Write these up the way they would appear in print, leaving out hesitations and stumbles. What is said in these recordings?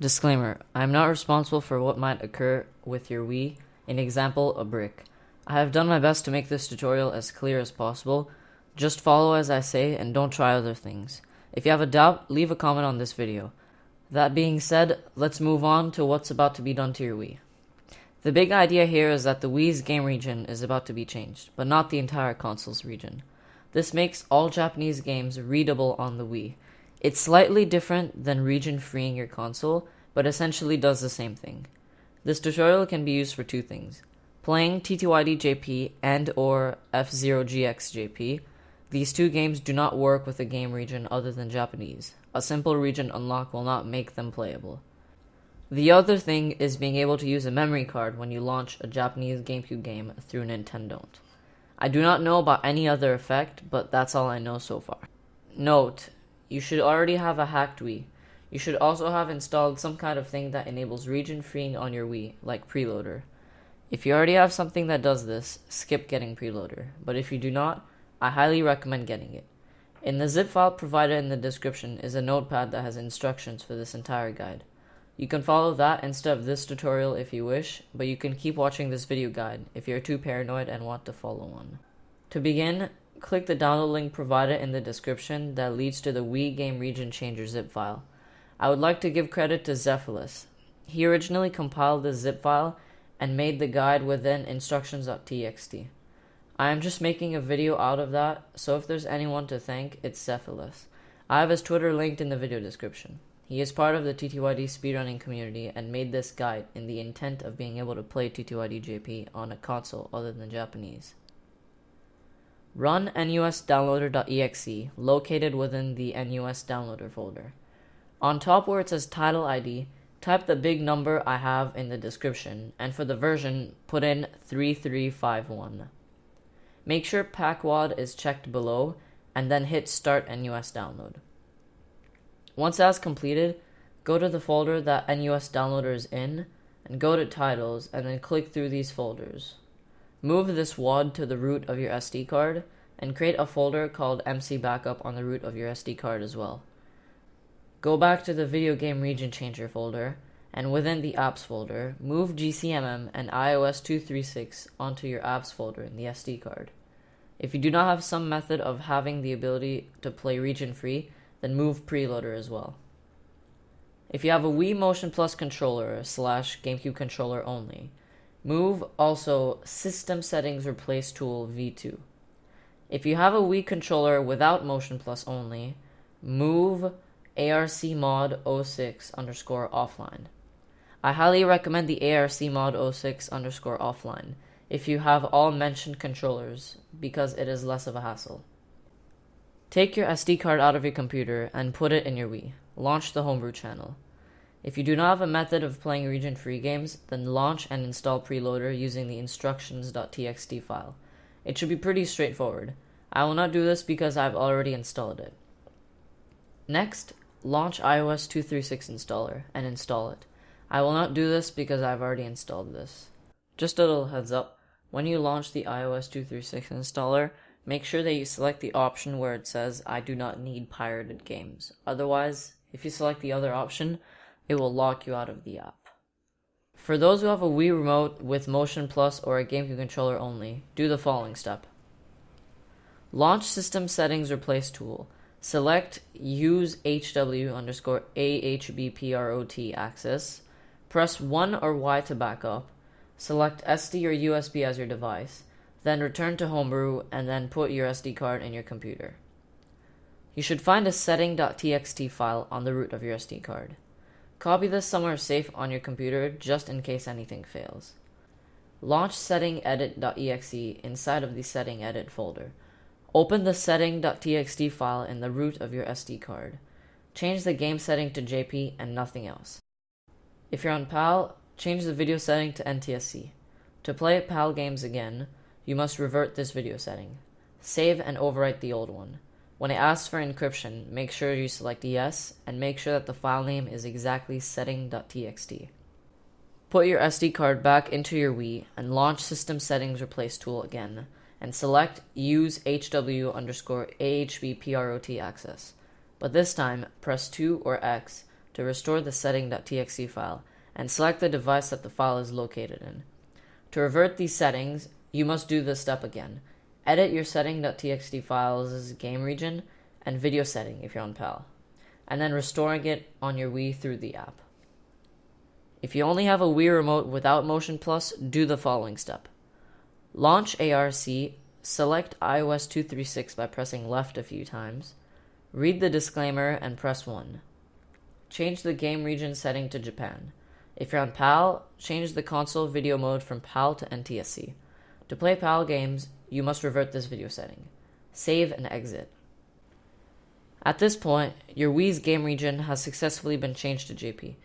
Disclaimer: I am not responsible for what might occur with your Wii. An example, a brick. I have done my best to make this tutorial as clear as possible. Just follow as I say and don't try other things. If you have a doubt, leave a comment on this video. That being said, let's move on to what's about to be done to your Wii. The big idea here is that the Wii's game region is about to be changed, but not the entire console's region. This makes all Japanese games readable on the Wii. It's slightly different than region freeing your console, but essentially does the same thing. This tutorial can be used for two things: playing TTYD JP and or F0GX JP. These two games do not work with a game region other than Japanese. A simple region unlock will not make them playable. The other thing is being able to use a memory card when you launch a Japanese GameCube game through Nintendont. I do not know about any other effect, but that's all I know so far. Note: you should already have a hacked Wii. You should also have installed some kind of thing that enables region freeing on your Wii, like Preloader. If you already have something that does this, skip getting Preloader, but if you do not, I highly recommend getting it. In the zip file provided in the description is a notepad that has instructions for this entire guide. You can follow that instead of this tutorial if you wish, but you can keep watching this video guide if you're too paranoid and want to follow one. To begin, click the download link provided in the description that leads to the Wii Game Region Changer zip file. I would like to give credit to Zephylus. He originally compiled this zip file and made the guide within instructions.txt. I am just making a video out of that, so if there's anyone to thank, it's Zephylus. I have his Twitter linked in the video description. He is part of the TTYD speedrunning community and made this guide in the intent of being able to play TTYD JP on a console other than Japanese. Run nusdownloader.exe, located within the NUS downloader folder. On top where it says title ID, type the big number I have in the description, and for the version, put in 3351. Make sure PackWad is checked below, and then hit Start NUS Download. Once that's completed, go to the folder that NUS Downloader is in, and go to Titles, and then click through these folders. Move this WAD to the root of your SD card, and create a folder called MC Backup on the root of your SD card as well. Go back to the Video Game Region Changer folder, and within the Apps folder, move GCMM and iOS 236 onto your Apps folder in the SD card. If you do not have some method of having the ability to play region free, then move Preloader as well. If you have a Wii Motion Plus controller / GameCube controller only, move also System Settings Replace Tool V2. If you have a Wii controller without Motion Plus only, move ARC-mod06_offline. I highly recommend the ARC-mod06_offline if you have all mentioned controllers because it is less of a hassle. Take your SD card out of your computer and put it in your Wii. Launch the Homebrew channel. If you do not have a method of playing region-free games, then launch and install Preloader using the instructions.txt file. It should be pretty straightforward. I will not do this because I've already installed it. Next, launch iOS 236 installer and install it. I will not do this because I've already installed this. Just a little heads up, when you launch the iOS 236 installer, make sure that you select the option where it says I do not need pirated games. Otherwise, if you select the other option, it will lock you out of the app. For those who have a Wii remote with Motion Plus or a GameCube controller only, do the following step. Launch System Settings Replace Tool. Select Use HW_AHBPROT access. Press 1 or Y to back up. Select SD or USB as your device. Then return to Homebrew and then put your SD card in your computer. You should find a setting.txt file on the root of your SD card. Copy this somewhere safe on your computer just in case anything fails. Launch setting.edit.exe inside of the setting edit folder. Open the setting.txt file in the root of your SD card. Change the game setting to JP and nothing else. If you're on PAL, change the video setting to NTSC. To play PAL games again, you must revert this video setting. Save and overwrite the old one. When it asks for encryption, make sure you select yes, and make sure that the file name is exactly setting.txt. Put your SD card back into your Wii and launch System Settings Replace Tool again, and select Use HW_AHBPROT access. But this time, press 2 or X to restore the setting.txt file and select the device that the file is located in. To revert these settings, you must do this step again. Edit your setting.txt files' game region and video setting if you're on PAL, and then restoring it on your Wii through the app. If you only have a Wii remote without Motion Plus, do the following step. Launch ARC, select iOS 236 by pressing left a few times, read the disclaimer and press 1. Change the game region setting to Japan. If you're on PAL, change the console video mode from PAL to NTSC. To play PAL games, you must revert this video setting. Save and exit. At this point, your Wii's game region has successfully been changed to JP,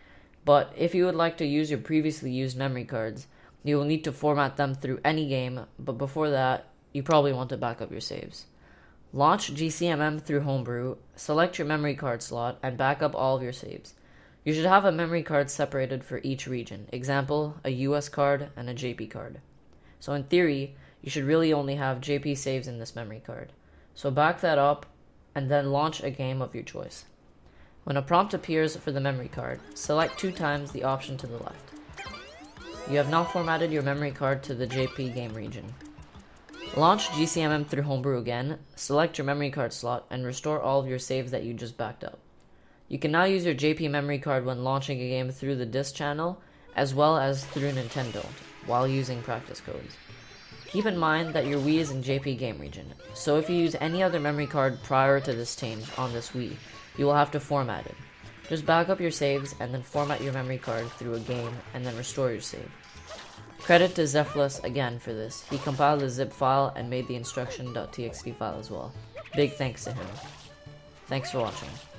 but if you would like to use your previously used memory cards, you will need to format them through any game, but before that, you probably want to back up your saves. Launch GCMM through Homebrew, select your memory card slot, and back up all of your saves. You should have a memory card separated for each region, example, a US card and a JP card. So in theory, you should really only have JP saves in this memory card. So back that up, and then launch a game of your choice. When a prompt appears for the memory card, select 2 times the option to the left. You have now formatted your memory card to the JP game region. Launch GCMM through Homebrew again, select your memory card slot, and restore all of your saves that you just backed up. You can now use your JP memory card when launching a game through the disk channel, as well as through Nintendont, while using practice codes. Keep in mind that your Wii is in JP game region, so if you use any other memory card prior to this change on this Wii, you will have to format it. Just back up your saves and then format your memory card through a game and then restore your save. Credit to Zephless again for this. He compiled the zip file and made the instruction.txt file as well. Big thanks to him. Thanks for watching.